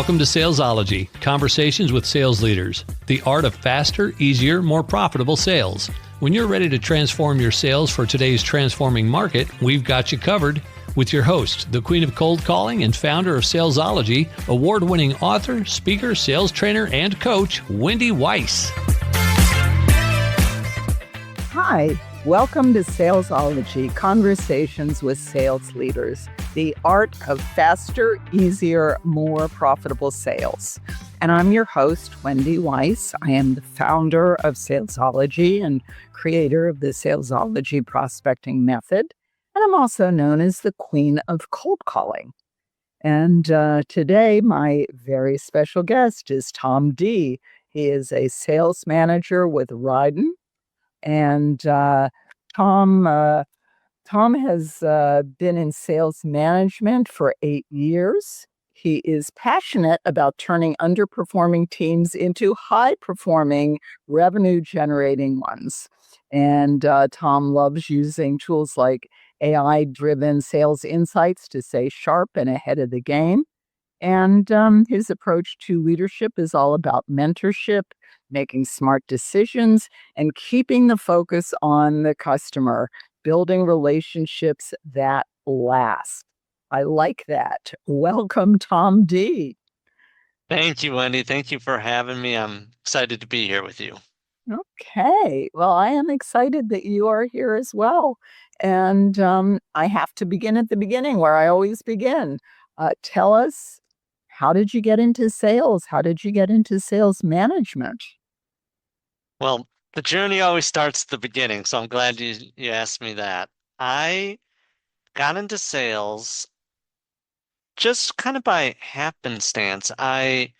Welcome to Salesology, conversations with sales leaders, the art of faster, easier, more profitable sales. When you're ready to transform your sales for today's transforming market, we've got you covered with your host, the queen of cold calling and founder of Salesology, award-winning author, speaker, sales trainer, and coach, Wendy Weiss. Hi, welcome to Salesology, conversations with sales leaders, the art of faster, easier, more profitable sales. And I'm your host, Wendy Weiss. I am the founder of Salesology and creator of the Salesology prospecting method. And I'm also known as the queen of cold calling. And today, my very special guest is Tom D. He is a sales manager with Ryden. And Tom has been in sales management for 8 years. He is passionate about turning underperforming teams into high-performing, revenue-generating ones. And Tom loves using tools like AI-driven sales insights to stay sharp and ahead of the game. And his approach to leadership is all about mentorship, making smart decisions, and keeping the focus on the customer, building relationships that last. I like that. Welcome, Tom D. Thank you, Wendy. Thank you for having me. I'm excited to be here with you. Okay. Well, I am excited that you are here as well. And I have to begin at the beginning where I always begin. Tell us, how did you get into sales? How did you get into sales management? Well, the journey always starts at the beginning, so I'm glad you asked me that. I got into sales just kind of by happenstance. Left,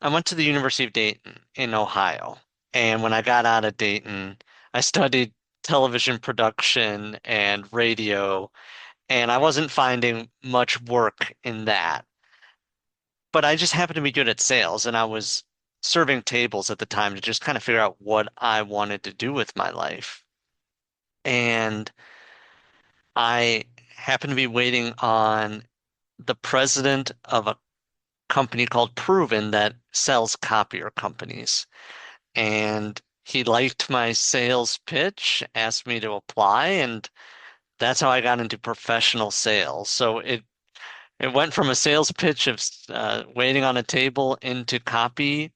I went to the University of Dayton in Ohio. And when I got out of Dayton, I studied television production and radio, and I wasn't finding much work in that. But I just happened to be good at sales, and I was serving tables at the time to just kind of figure out what I wanted to do with my life. And I happened to be waiting on the president of a company called Proven that sells copier companies. And he liked my sales pitch, asked me to apply, and that's how I got into professional sales. So it went from a sales pitch of waiting on a table into copier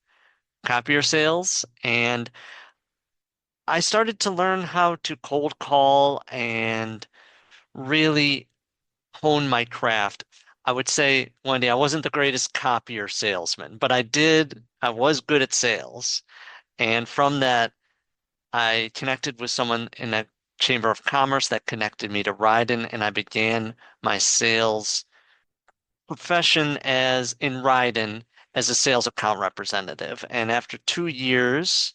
sales. And I started to learn how to cold call and really hone my craft. I would say, Wendy, I wasn't the greatest copier salesman, but I was good at sales. And from that, I connected with someone in a Chamber of Commerce that connected me to Ryden, and I began my sales profession as in Ryden as a sales account representative. And after 2 years,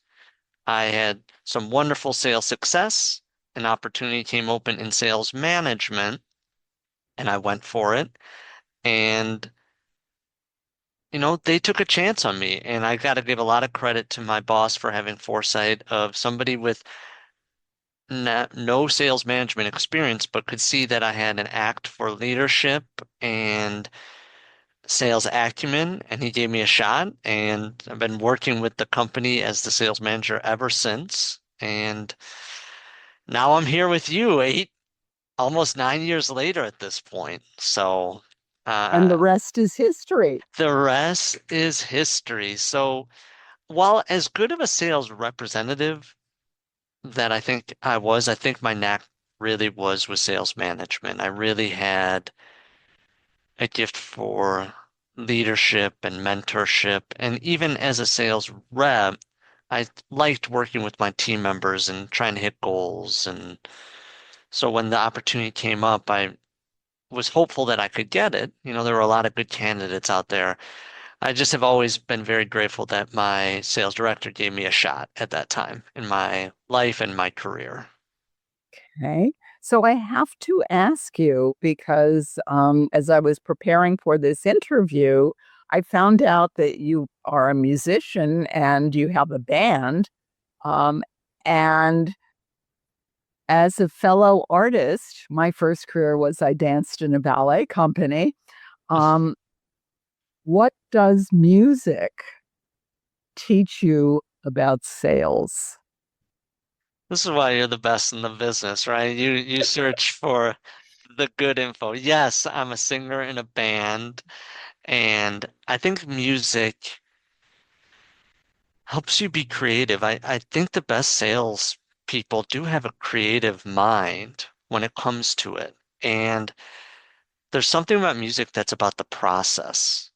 I had some wonderful sales success. An opportunity came open in sales management, and I went for it. And, they took a chance on me, and I got to give a lot of credit to my boss for having foresight of somebody with no sales management experience, but could see that I had an act for leadership and sales acumen, and he gave me a shot. And I've been working with the company as the sales manager ever since. And now I'm here with you, almost 9 years later at this point. So, And the rest is history. the rest is history. So, while as good of a sales representative that I think I think my knack really was with sales management. I really had a gift for leadership and mentorship. And even as a sales rep, I liked working with my team members and trying to hit goals. And so when the opportunity came up, I was hopeful that I could get it. There were a lot of good candidates out there. I just have always been very grateful that my sales director gave me a shot at that time in my life and my career. Okay. So I have to ask you because as I was preparing for this interview, I found out that you are a musician and you have a band. And as a fellow artist, my first career was I danced in a ballet company. Um, what does music teach you about sales? This is why you're the best in the business, right? You search for the good info. Yes, I'm a singer in a band, and I think music helps you be creative. I think the best sales people do have a creative mind when it comes to it. And there's something about music that's about the process.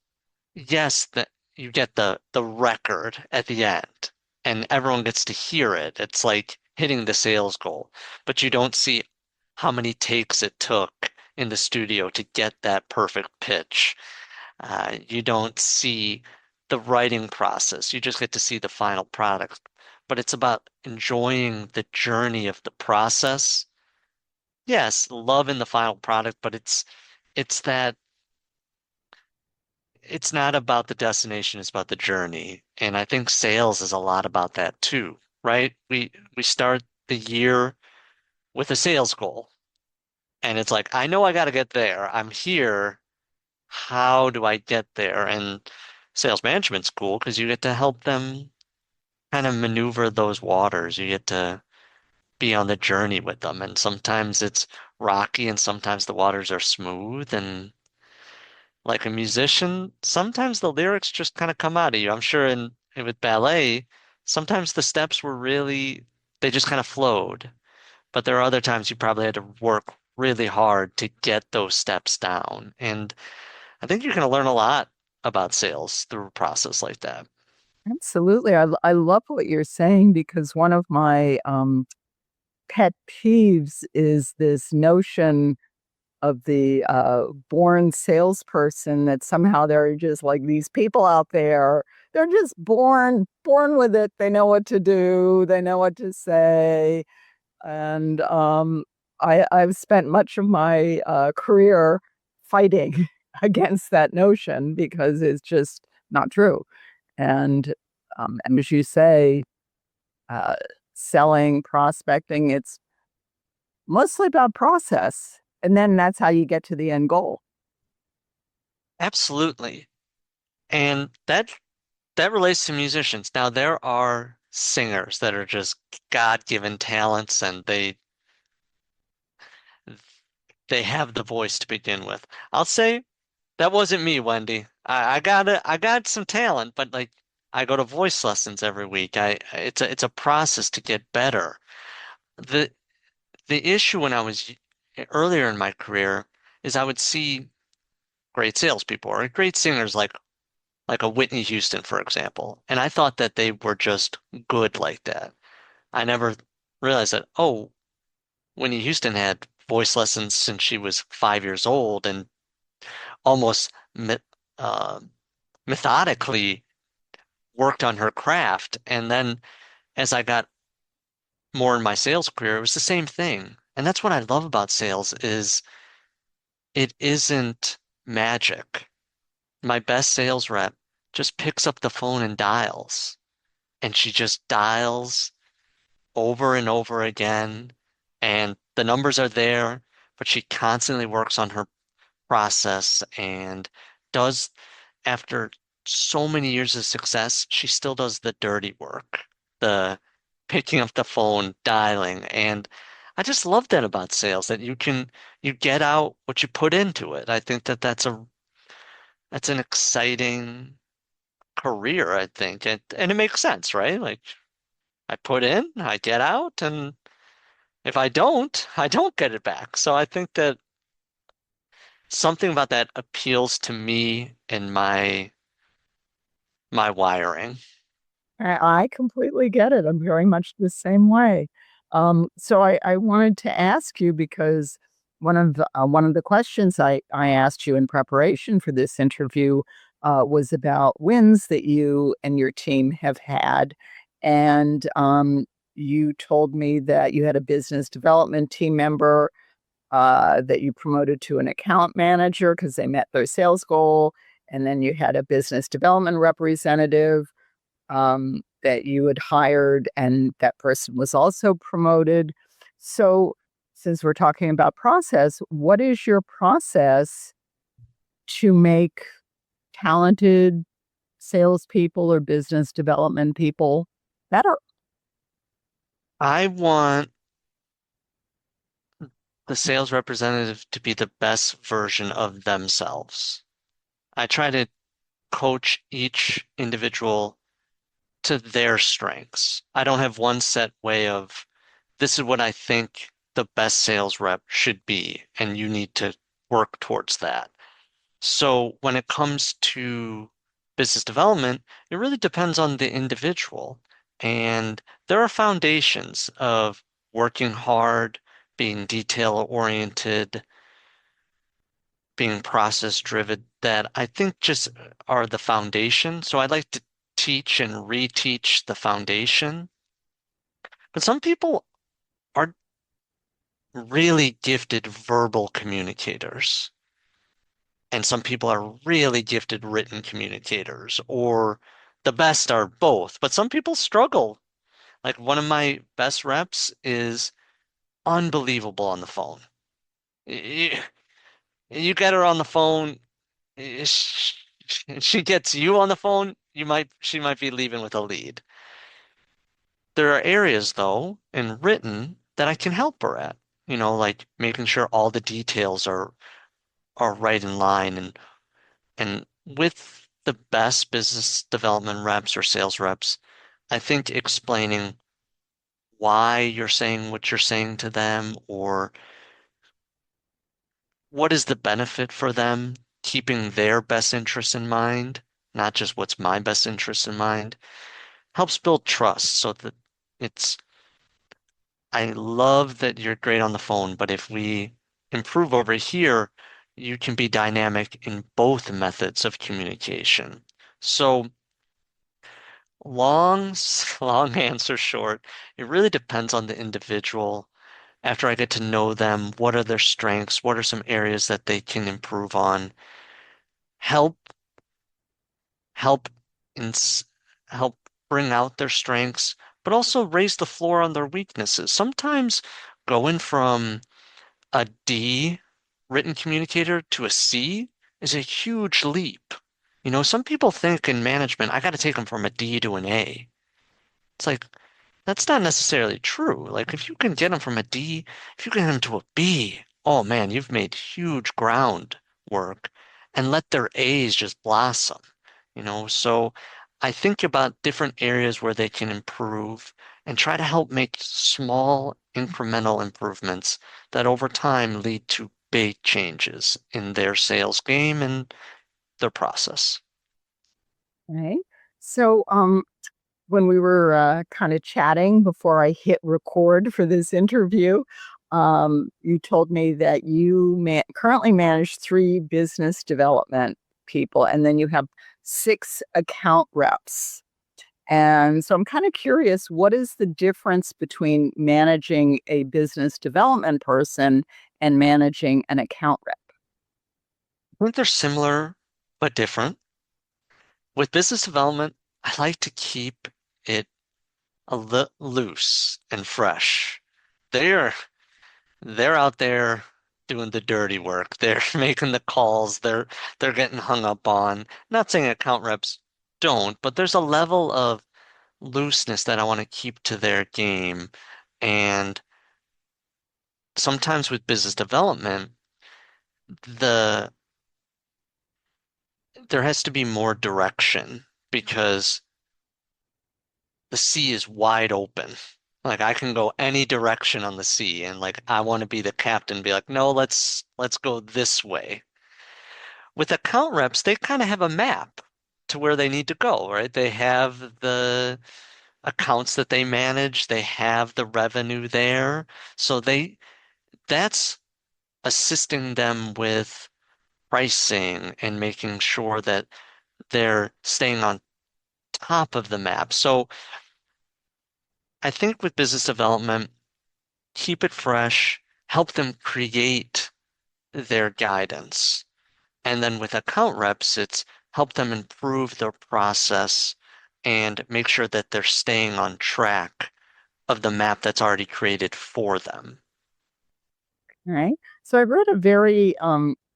Yes, that you get the record at the end and everyone gets to hear it. It's like hitting the sales goal, but you don't see how many takes it took in the studio to get that perfect pitch. You don't see the writing process. You just get to see the final product. But it's about enjoying the journey of the process. Yes, love in the final product, but it's that it's not about the destination, it's about the journey. And I think sales is a lot about that too, right? We start the year with a sales goal. And it's like, I know I got to get there. I'm here. How do I get there? And sales management's cool because you get to help them kind of maneuver those waters. You get to be on the journey with them. And sometimes it's rocky and sometimes the waters are smooth. And like a musician, sometimes the lyrics just kind of come out of you. I'm sure with ballet, sometimes the steps were really, they just kind of flowed. But there are other times you probably had to work really hard to get those steps down. And I think you're going to learn a lot about sales through a process like that. Absolutely. I love what you're saying because one of my pet peeves is this notion of the born salesperson that somehow there are just like these people out there. They're just born with it. They know what to do. They know what to say. And I've spent much of my career fighting against that notion because it's just not true. And as you say, uh, selling, prospecting, it's mostly about process. And then that's how you get to the end goal. Absolutely. And that relates to musicians. Now there are singers that are just God-given talents and they have the voice to begin with. I'll say that wasn't me, Wendy. I got some talent, but like I go to voice lessons every week. It's a process to get better. The the issue when I was earlier in my career is I would see great salespeople or great singers like a Whitney Houston, for example, and I thought that they were just good like that. I never realized that, oh, Whitney Houston had voice lessons since she was 5 years old and almost me uh, methodically worked on her craft. And then as I got more in my sales career, it was the same thing. And that's what I love about sales is it isn't magic. My best sales rep just picks up the phone and dials, and she just dials over and over again, and the numbers are there, but she constantly works on her process and does, after so many years of success, she still does the dirty work, the picking up the phone, dialing. And I just love that about sales, that you get out what you put into it. I think that that's an exciting career, I think. And it makes sense, right? Like I put in, I get out, and if I don't, I don't get it back. So I think that something about that appeals to me and my wiring. I completely get it. I'm very much the same way. So I wanted to ask you because one of the questions I asked you in preparation for this interview was about wins that you and your team have had, and you told me that you had a business development team member that you promoted to an account manager because they met their sales goal, and then you had a business development representative that you had hired, and that person was also promoted. So, since we're talking about process, what is your process to make talented salespeople or business development people better? I want the sales representative to be the best version of themselves. I try to coach each individual to their strengths. I don't have one set way of this is what I think the best sales rep should be, and you need to work towards that. So when it comes to business development, it really depends on the individual. And there are foundations of working hard, being detail oriented, being process driven that I think just are the foundation. So I like to teach and reteach the foundation. But some people are really gifted verbal communicators, and some people are really gifted written communicators, or the best are both. But some people struggle. Like one of my best reps is unbelievable on the phone. You, you get her on the phone, she gets you on the phone, she might be leaving with a lead. There are areas though in written that I can help her at, like making sure all the details are right in line and with the best business development reps or sales reps, I think explaining why you're saying what you're saying to them or what is the benefit for them, keeping their best interests in mind, not just what's my best interest in mind, helps build trust so that it's, I love that you're great on the phone, but if we improve over here, you can be dynamic in both methods of communication. So long, long answer short, it really depends on the individual. After I get to know them, what are their strengths? What are some areas that they can improve on? Help help ins help bring out their strengths, but also raise the floor on their weaknesses. Sometimes going from a D written communicator to a C is a huge leap. Some people think in management, I got to take them from a D to an A. It's like, that's not necessarily true. Like, if you can get them from a D, if you get them to a B, oh man, you've made huge ground work and let their A's just blossom. So I think about different areas where they can improve and try to help make small incremental improvements that over time lead to big changes in their sales game and their process. Right. So, when we were kind of chatting before I hit record for this interview, you told me that you currently manage 3 business development people, and then you have 6 account reps. And so I'm kind of curious, what is the difference between managing a business development person and managing an account rep? I think they're similar but different. With business development, I like to keep it a li loose and fresh. They're they're out there doing the dirty work. They're making the calls. They're getting hung up on. Not saying account reps don't, but there's a level of looseness that I want to keep to their game. And sometimes with business development, the there has to be more direction because the sea is wide open. Like I can go any direction on the sea and like I want to be the captain and be like, no, let's go this way. With account reps, they kind of have a map to where they need to go, right? They have the accounts that they manage, they have the revenue there. So that's assisting them with pricing and making sure that they're staying on top of the map. So I think with business development, keep it fresh, help them create their guidance. And then with account reps, it's help them improve their process and make sure that they're staying on track of the map that's already created for them. All right. So I read a very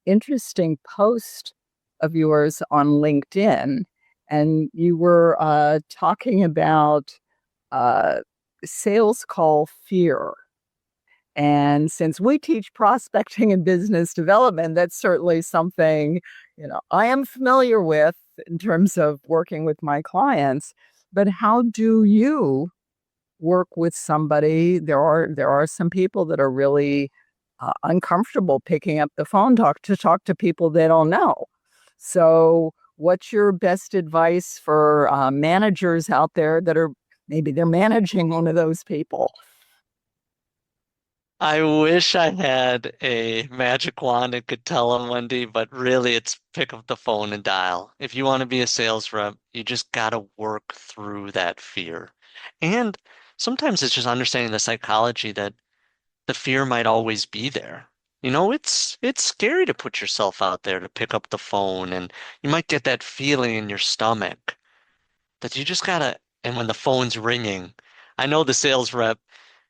interesting post of yours on LinkedIn, and you were talking about uh, sales call fear. And since we teach prospecting and business development, that's certainly something, I am familiar with in terms of working with my clients. But how do you work with somebody? There are some people that are really uncomfortable picking up the phone to talk to people they don't know. So, what's your best advice for managers out there that are maybe they're managing one of those people? I wish I had a magic wand and could tell them, Wendy, but really it's pick up the phone and dial. If you want to be a sales rep, you just got to work through that fear. And sometimes it's just understanding the psychology that the fear might always be there. It's scary to put yourself out there to pick up the phone, and you might get that feeling in your stomach that you just gotta, and when the phone's ringing, I know the sales rep,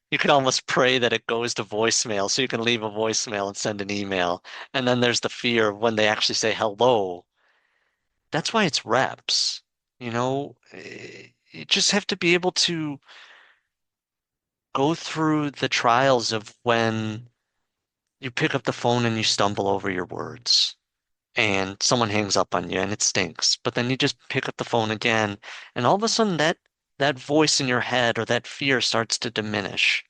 you can almost pray that it goes to voicemail so you can leave a voicemail and send an email. And then there's the fear of when they actually say hello. That's why it's reps. You just have to be able to go through the trials of when you pick up the phone and you stumble over your words and someone hangs up on you and it stinks. But then you just pick up the phone again and all of a sudden that voice in your head or that fear starts to diminish.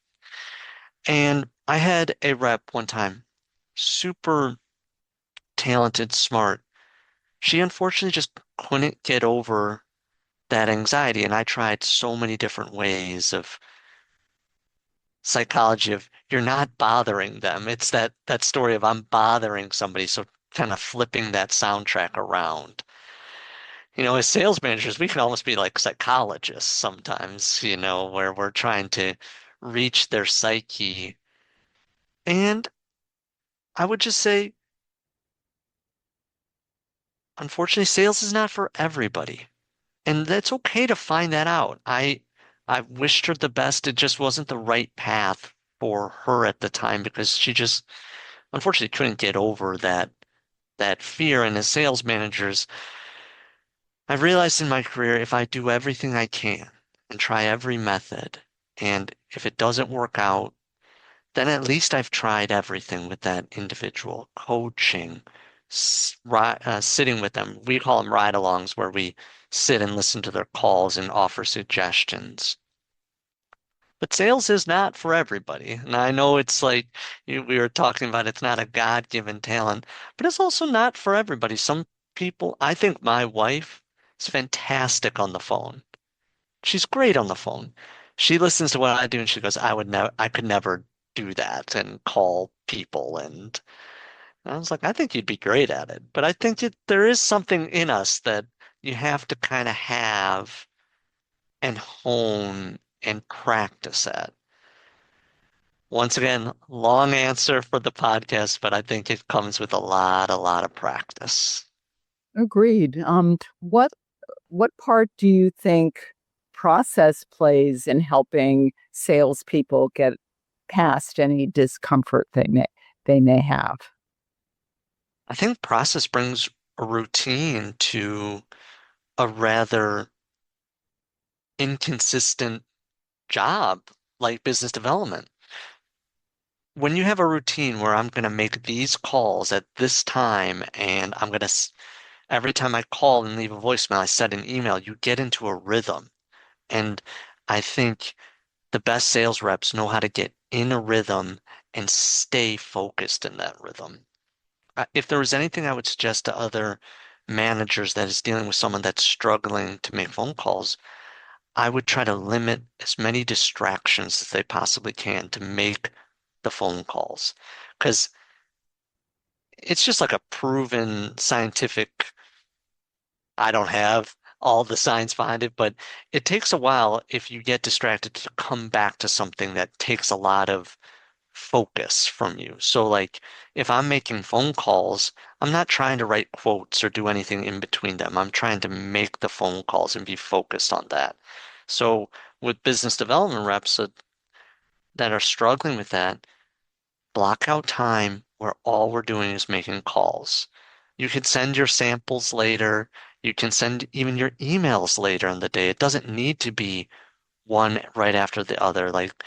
And I had a rep one time, super talented, smart. She unfortunately just couldn't get over that anxiety. And I tried so many different ways of psychology of you're not bothering them. It's that story of I'm bothering somebody. So kind of flipping that soundtrack around. As sales managers, we can almost be like psychologists sometimes, where we're trying to reach their psyche. And I would just say, unfortunately, sales is not for everybody. And that's okay to find that out. I wished her the best. It just wasn't the right path for her at the time because she just unfortunately couldn't get over that fear. And as sales managers, I've realized in my career if I do everything I can and try every method, and if it doesn't work out, then at least I've tried everything with that individual, coaching, sitting with them. We call them ride-alongs, where we sit and listen to their calls and offer suggestions. But sales is not for everybody. And I know it's like we were talking about, it's not a God-given talent, but it's also not for everybody. Some people, I think my wife is fantastic on the phone. She's great on the phone. She listens to what I do and she goes, I could never do that and call people. And I was like, I think you'd be great at it. But I think there is something in us that you have to kind of have and hone and practice at. Once again, long answer for the podcast, but I think it comes with a lot of practice. Agreed. What part do you think process plays in helping salespeople get past any discomfort they may have? I think process brings a routine to a rather inconsistent job like business development. When you have a routine where I'm going to make these calls at this time and every time I call and leave a voicemail, I send an email, you get into a rhythm. And I think the best sales reps know how to get in a rhythm and stay focused in that rhythm. If there was anything I would suggest to other managers that is dealing with someone that's struggling to make phone calls, I would try to limit as many distractions as they possibly can to make the phone calls. Because it's just like a proven scientific, I don't have all the science behind it, but it takes a while if you get distracted to come back to something that takes a lot of focus from you. So like if I'm making phone calls, I'm not trying to write quotes or do anything in between them. I'm trying to make the phone calls and be focused on that. So with business development reps that are struggling with that, block out time where all we're doing is making calls. You can send your samples later. You can send even your emails later in the day. It doesn't need to be one right after the other. Like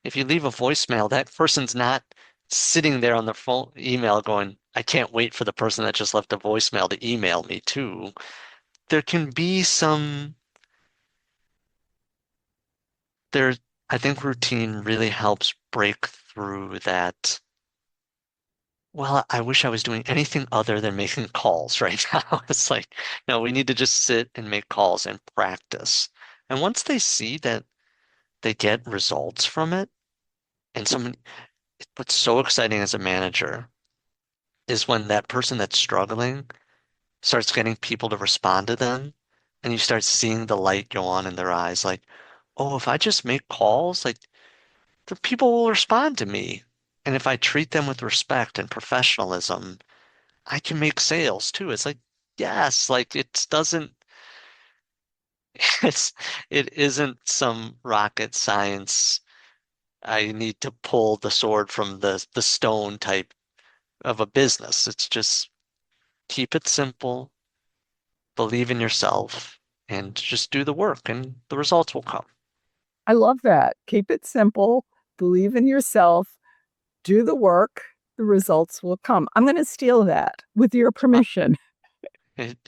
if you leave a voicemail, that person's not sitting there on the phone email going, I can't wait for the person that just left a voicemail to email me too. There can be some there I think routine really helps break through that. Well, I wish I was doing anything other than making calls right now. It's like, no, we need to just sit and make calls and practice. And once they see that they get results from it, and someone, what's so exciting as a manager is when that person that's struggling starts getting people to respond to them, and you start seeing the light go on in their eyes, like, oh, if I just make calls, like the people will respond to me. And if I treat them with respect and professionalism, I can make sales too. It's like, yes, like it doesn't, it's, it isn't some rocket science. I need to pull the sword from the stone type of a business. It's just keep it simple, believe in yourself, and just do the work, and the results will come. I love that. Keep it simple, believe in yourself, do the work, the results will come. I'm going to steal that with your permission. It,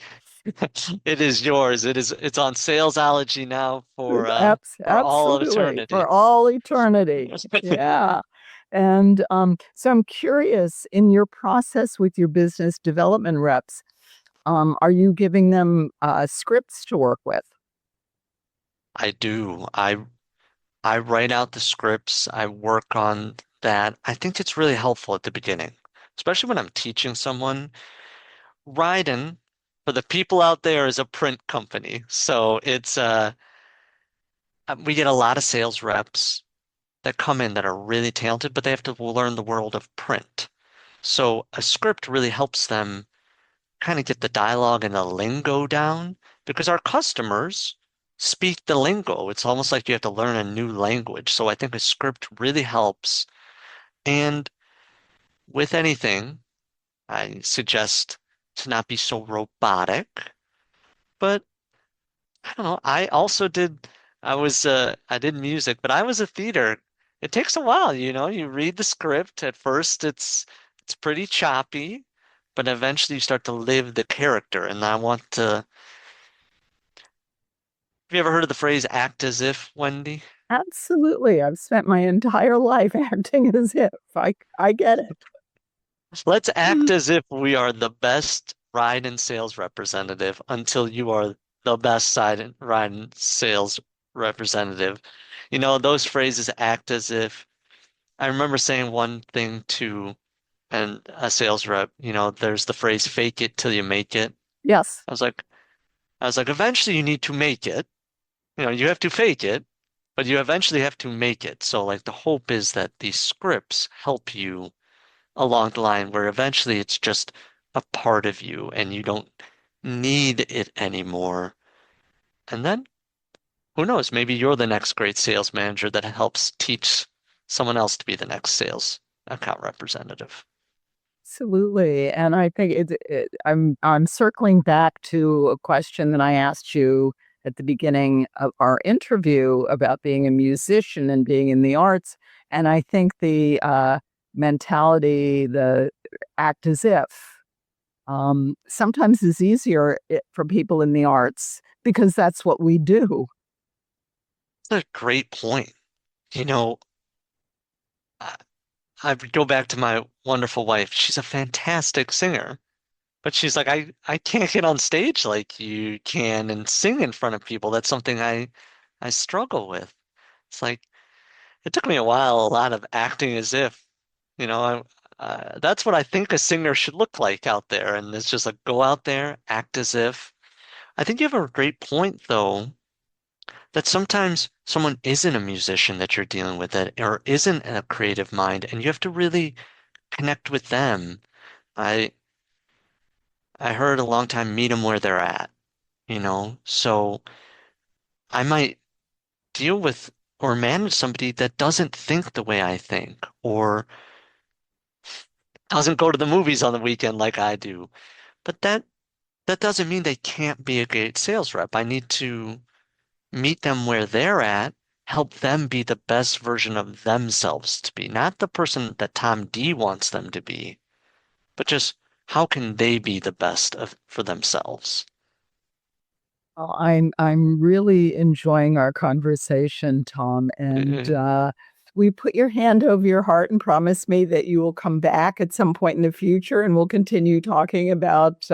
it is yours. It's on Salesology now for all of Absolutely, eternity. for all eternity. Yeah. And so I'm curious, in your process with your business development reps, are you giving them scripts to work with? I do. I write out the scripts. I work on that. I think it's really helpful at the beginning, especially when I'm teaching someone. Ryden, for the people out there, is a print company. So we get a lot of sales reps that come in that are really talented, but they have to learn the world of print. So a script really helps them kind of get the dialogue and the lingo down because our customers speak the lingo. It's almost like you have to learn a new language. So I think a script really helps. And with anything, I suggest to not be so robotic, but I don't know. I did music, but I was a theater. It takes a while, you read the script. At first it's pretty choppy, but eventually you start to live the character. And have you ever heard of the phrase act as if, Wendy? Absolutely. I've spent my entire life acting as if I get it. Let's act as if we are the best ride and sales representative until you are the best ride and sales representative. Those phrases act as if I remember saying one thing to a sales rep, there's the phrase fake it till you make it. Yes. I was like, eventually you need to make it. You have to fake it, but you eventually have to make it. So like the hope is that these scripts help you along the line where eventually it's just a part of you and you don't need it anymore. And then who knows, maybe you're the next great sales manager that helps teach someone else to be the next sales account representative. Absolutely. And I think I'm circling back to a question that I asked you at the beginning of our interview about being a musician and being in the arts. And I think the mentality, the act as if, sometimes is easier for people in the arts because that's what we do. That's a great point. You know, I, I go back to my wonderful wife. She's a fantastic singer. But she's like, I can't get on stage like you can and sing in front of people. That's something I struggle with. It's like it took me a while, a lot of acting as if, that's what I think a singer should look like out there. And it's just like go out there, act as if. I think you have a great point though, that sometimes someone isn't a musician that you're dealing with that or isn't a creative mind, and you have to really connect with them. I I heard a long time meet them where they're at. So I might deal with or manage somebody that doesn't think the way I think or doesn't go to the movies on the weekend like I do. But that doesn't mean they can't be a great sales rep. I need to meet them where they're at, help them be the best version of themselves to be, not the person that Tom D wants them to be, but just how can they be the best for themselves? Oh, I'm really enjoying our conversation, Tom, and we put your hand over your heart and promise me that you will come back at some point in the future, and we'll continue talking about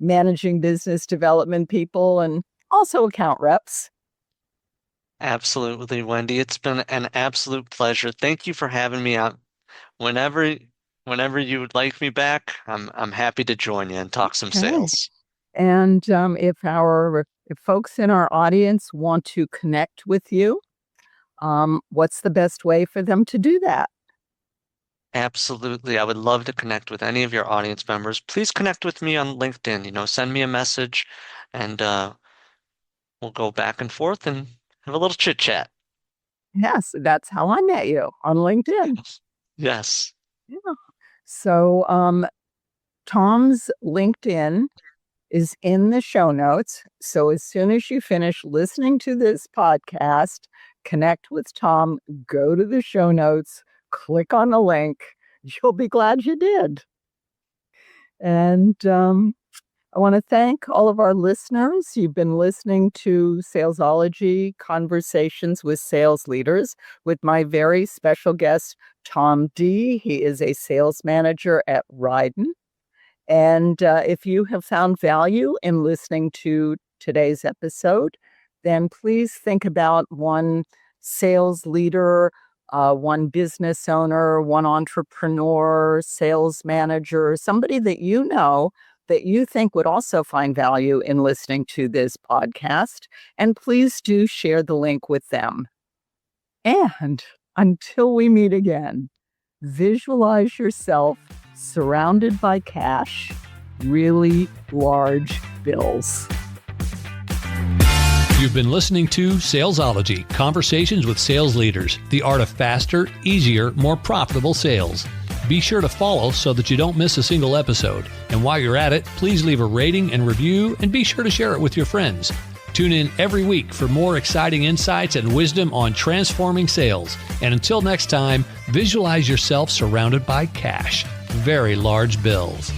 managing business development people and also account reps. Absolutely, Wendy. It's been an absolute pleasure. Thank you for having me out. Whenever whenever you would like me back, I'm happy to join you and talk some Okay. sales. And if folks in our audience want to connect with you, what's the best way for them to do that? Absolutely. I would love to connect with any of your audience members. Please connect with me on LinkedIn. Send me a message and we'll go back and forth and have a little chit chat. Yes, that's how I met you on LinkedIn. Yes. Yeah. So, Tom's LinkedIn is in the show notes. So as soon as you finish listening to this podcast, connect with Tom, go to the show notes, click on the link. You'll be glad you did. And I want to thank all of our listeners. You've been listening to Salesology Conversations with Sales Leaders with my very special guest, Tom D. He is a sales manager at Ryden. And if you have found value in listening to today's episode, then please think about one sales leader, one business owner, one entrepreneur, sales manager, somebody that you know that you think would also find value in listening to this podcast. And please do share the link with them. And until we meet again, visualize yourself surrounded by cash, really large bills. You've been listening to Salesology, Conversations with Sales Leaders, the art of faster, easier, more profitable sales. Be sure to follow so that you don't miss a single episode. And while you're at it, please leave a rating and review and be sure to share it with your friends. Tune in every week for more exciting insights and wisdom on transforming sales. And until next time, visualize yourself surrounded by cash, very large bills.